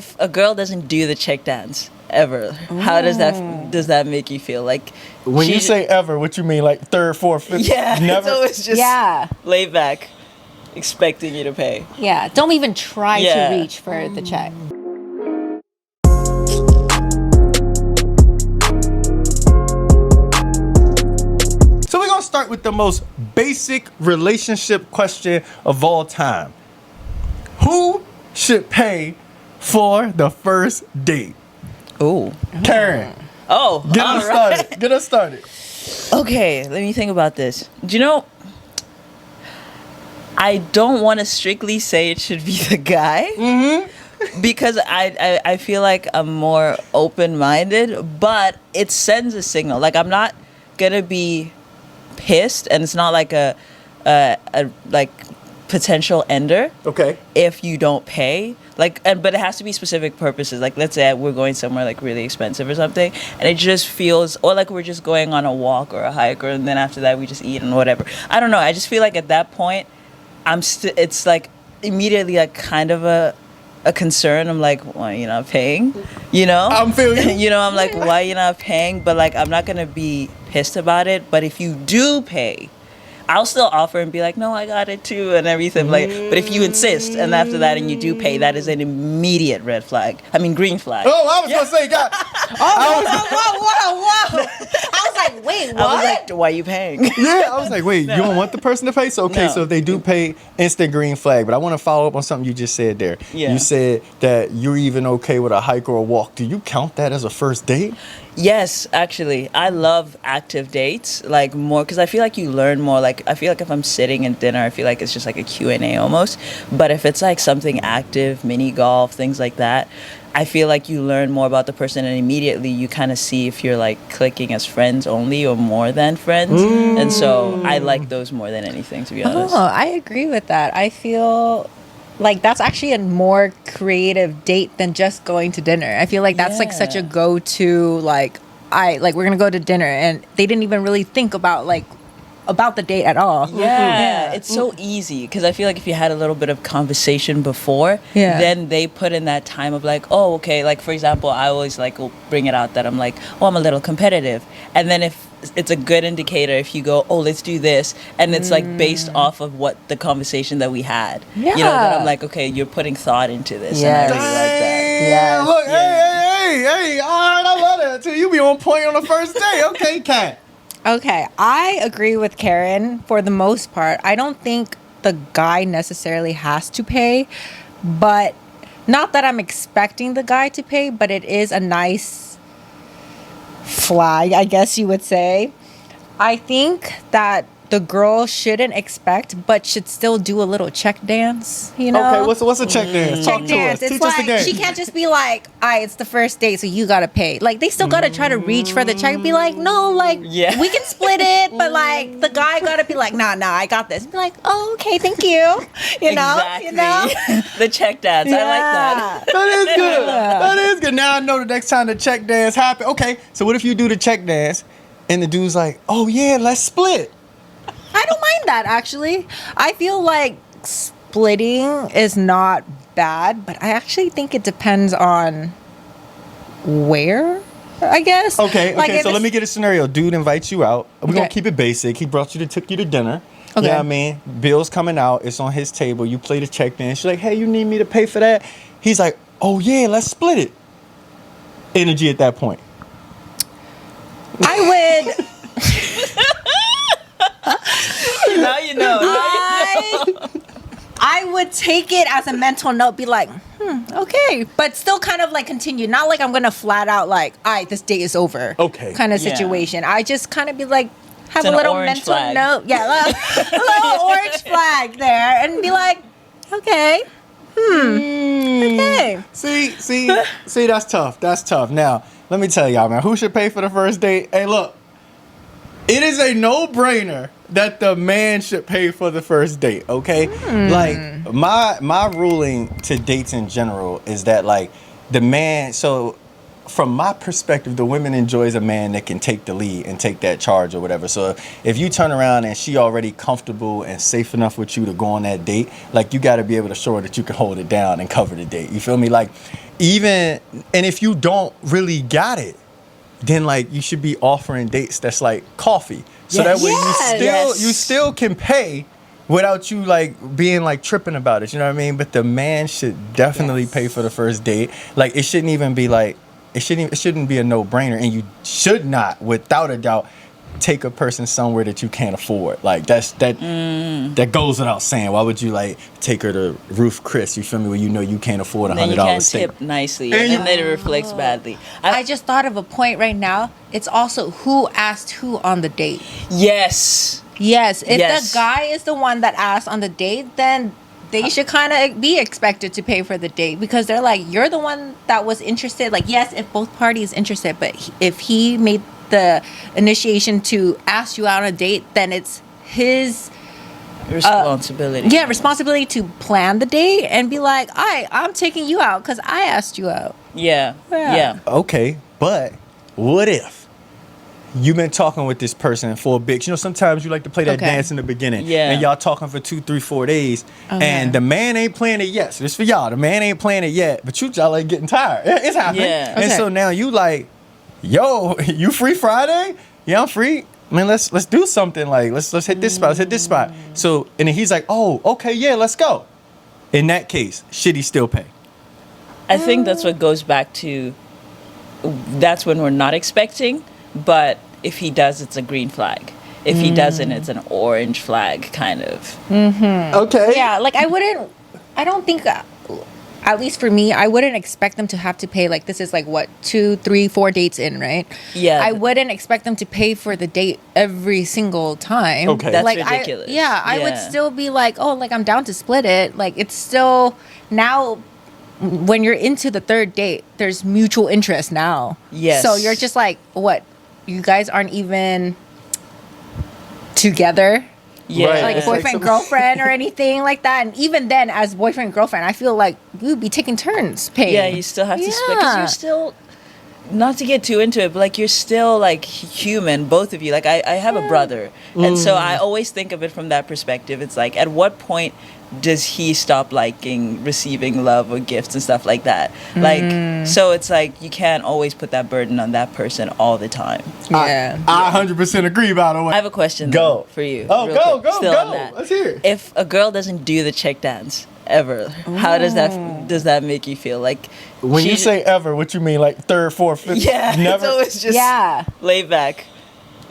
if a girl doesn't do the check dance ever, how does that make you feel? Like When you say ever, what you mean? Like third, fourth, fifth? yeah, Never. it's always just laid back, expecting you to pay. Yeah, don't even try Yeah. to reach for the check. So we're gonna start with the most basic relationship question of all time. Who should pay for the first date? Ooh. Karen, Oh, get all us right. started. Get us started. Okay, let me think about this. Do you know, I don't want to strictly say it should be the guy. Because I feel like I'm more open-minded, but it sends a signal. Like, I'm not going to be pissed, and it's not like a like potential ender Okay. if you don't pay, like, but it has to be specific purposes. Like, let's say we're going somewhere like really expensive or something, and it just feels, or like we're just going on a walk or a hike, and then after that we just eat and whatever. I don't know, I just feel like at that point it's like immediately like kind of a concern. I'm like, why you not paying, you know? I'm feeling you. You know, I'm like, why you not paying? But like, I'm not gonna be pissed about it. But if you do pay, I'll still offer and be like, no, I got it too and everything. Like, but if you insist and after that and you do pay, that is an immediate red flag. I mean, green flag. Oh, I was gonna say, God. Whoa. I was like, wait, what? I was like, why are you paying? Yeah, I was like, wait, you don't want the person to pay? So, okay, No. so if they do pay, instant green flag. But I want to follow up on something you just said there. Yeah. You said that you're even okay with a hike or a walk. Do you count that as a first date? Yes, actually, I love active dates, like more, because I feel like you learn more. Like, I feel like if I'm sitting in dinner, I feel like it's just like a Q&A almost. But if it's like something active, mini golf, things like that, I feel like you learn more about the person, and immediately you kind of see if you're like clicking as friends only or more than friends. And so I like those more than anything, to be honest. Oh, I agree with that. I feel like that's actually a more creative date than just going to dinner. I feel like that's like such a Yeah. go-to, like we're gonna go to dinner, and they didn't even really think about the date at all. Yeah, it's so easy because I feel like if you had a little bit of conversation before, Yeah. then they put in that time of like, oh, okay, like for example, I always like will bring it out that I'm like, oh, I'm a little competitive, and then if it's a good indicator if you go, oh, let's do this, and it's like based off of what the conversation that we had, you know, then Yeah. I'm like, okay, you're putting thought into this, Yes. and I really like that. Yes. Look, hey, all right, I love that too. You be on point on the first day. Okay, Kat. Okay, I agree with Karen for the most part. I don't think the guy necessarily has to pay, but not that I'm expecting the guy to pay, but it is a nice flag, I guess you would say. I think that the girl shouldn't expect, but should still do a little check dance, you know? Okay, what's a check dance? Talk Check to dance. us. It's Teach us the like game. she can't just be like, "All right, it's the first date, so you gotta pay." Like they still gotta try to reach for the check. Be like, "No, like Yeah. we can split it," but like the guy gotta be like, "Nah, I got this." Be like, "Oh, okay, thank you." You know, Exactly. The check dance, I like that. That is good. Yeah. That is good. Now I know the next time the check dance happen. Okay, so what if you do the check dance and the dude's like, oh yeah, let's split. I don't mind that actually. I feel like splitting is not bad, but I actually think it depends on where, I guess. Okay, Like, if so let it's- me get a scenario. Dude invites you out. We're gonna Okay. keep it basic. He took you to dinner. Okay. You know what I mean? Bill's coming out. It's on his table. You play the check dance. She's like, hey, you need me to pay for that? He's like, oh yeah, let's split it. Energy at that point. I would. Now you know. I would take it as a mental note, be like, okay, but still kind of like continue. Not like I'm gonna flat out like, all right, this date is over. Okay. Kind of Yeah. situation. I just kind of be like, have It's a an little orange mental flag. note. Yeah, a little orange flag there, and be like, okay, okay. See, that's tough. That's tough. Now, let me tell y'all, man, who should pay for the first date? Hey, look, it is a no-brainer that the man should pay for the first date, okay? Like, my ruling to dates in general is that, like, the man, so from my perspective, the women enjoys a man that can take the lead and take that charge or whatever. So if you turn around and she already comfortable and safe enough with you to go on that date, like, you got to be able to show her that you can hold it down and cover the date. You feel me? Like, and if you don't really got it, then like you should be offering dates that's like coffee. So that way you still can pay without you like being like tripping about it. You know what I mean? But the man should definitely pay for the first date. Like, it shouldn't even be like, it shouldn't be a no-brainer, and you should not, without a doubt, take a person somewhere that you can't afford. Like, that goes without saying. Why would you like take her to Ruth Chris? You feel me? When you know you can't afford $100 steak. You can't tip nicely, and then it reflects badly. I just thought of a point right now. It's also who asked who on the date. Yes. If the guy is the one that asked on the date, then they should kind of be expected to pay for the date, because they're like, you're the one that was interested. Like, yes, if both parties interested, but if he made the initiation to ask you out on a date, then it's his responsibility. Responsibility to plan the date and be like, I'm taking you out because I asked you out. Yeah. Okay, but what if you've been talking with this person for a bit? You know, sometimes you like to play that dance in the beginning. Yeah. And y'all talking for 2, 3, 4 days. Okay. And the man ain't playing it yet. So this for y'all. The man ain't playing it yet. But y'all like getting tired. It's happening. Yeah. And so now you like, yo, you free Friday? Yeah, I'm free. Man, let's do something. Like, let's hit this spot. Let's hit this spot. So, and then he's like, oh, okay, yeah, let's go. In that case, should he still pay? I think that's what goes back to, that's when we're not expecting. But if he does, it's a green flag. If he doesn't, it's an orange flag, kind of. Mm-hmm. Okay. Yeah, like I don't think, at least for me, I wouldn't expect them to have to pay. Like, this is like, what, 2, 3, 4 dates in, right? Yeah. I wouldn't expect them to pay for the date every single time. Okay. That's like, ridiculous. I would still be like, oh, like, I'm down to split it. Like, it's still, now, when you're into the third date, there's mutual interest now. Yes. So you're just like, what? You guys aren't even together? Yeah. Like boyfriend, girlfriend, or anything like that. And even then, as boyfriend, girlfriend, I feel like we would be taking turns paying. Yeah, you still have to split, because you're still, not to get too into it, but like, you're still like human, both of you. Like, I have a brother, and so I always think of it from that perspective. It's like, at what point does he stop liking receiving love or gifts and stuff like that? Like, so it's like, you can't always put that burden on that person all the time. Yeah. I 100% agree, by the way. I have a question for you. Oh, go. On that. Let's hear it. If a girl doesn't do the check dance ever, how does that make you feel? Like, when you say ever, what you mean? Like third, fourth, fifth? Yeah. Never? So it's just laid back,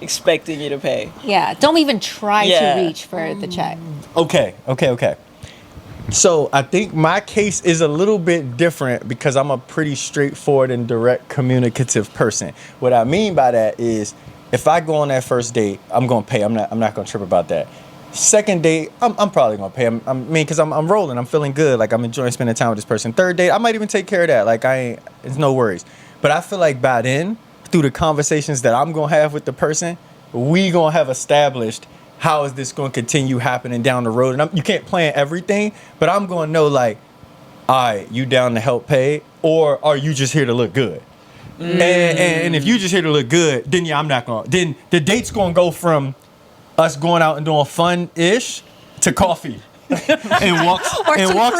expecting you to pay. Yeah. Don't even try to reach for the check. Okay. So I think my case is a little bit different, because I'm a pretty straightforward and direct communicative person. What I mean by that is, if I go on that first date, I'm gonna pay. I'm not gonna trip about that. Second date, I'm probably gonna pay. Because I'm rolling. I'm feeling good. Like, I'm enjoying spending time with this person. Third date, I might even take care of that. Like, it's no worries. But I feel like by then, through the conversations that I'm gonna have with the person, we gonna have established how is this going to continue happening down the road. And you can't plan everything, but I'm going to know, like, all right, you down to help pay, or are you just here to look good? And if you just here to look good, then I'm not going to. Then the date's going to go from us going out and doing fun-ish to coffee. and walks or and some walks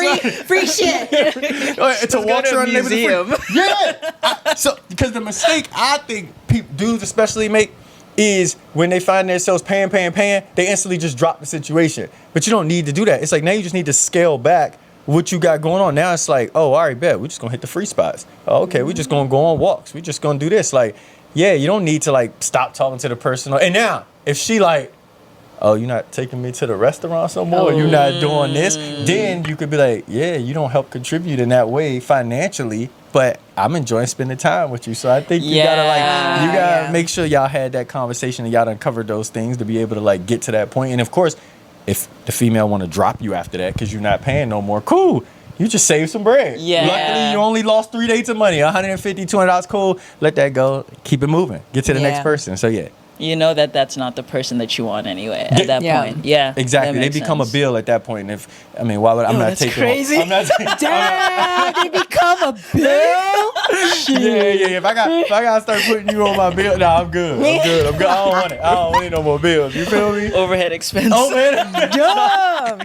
free shit. To walk around the museum. Yeah. So, because the mistake I think dudes especially make is when they find themselves paying, they instantly just drop the situation. But you don't need to do that. It's like, now you just need to scale back what you got going on. Now it's like, oh, all right, bet. We're just going to hit the free spots. Oh, okay, we're just going to go on walks. We're just going to do this. Like, yeah, you don't need to, like, stop talking to the person. And now, if she, like, oh, you're not taking me to the restaurant no more, you're not doing this, then you could be like, yeah, you don't help contribute in that way financially, but I'm enjoying spending time with you. So I think you gotta make sure y'all had that conversation and y'all uncovered those things to be able to, like, get to that point. And of course, if the female want to drop you after that because you're not paying no more, cool. You just saved some bread. Yeah. Luckily, you only lost 3 dates of money. $150, $200, cool. Let that go. Keep it moving. Get to the next person. So yeah. You know that's not the person that you want anyway at that point. Yeah, exactly. They become a bill at that point. And why would I'm not taking? Crazy. Damn, they become a bill. Yeah. If I gotta start putting you on my bill, nah, I'm good. I don't want it. I don't need no more bills. You feel me? Overhead expense. Oh man. Dumb.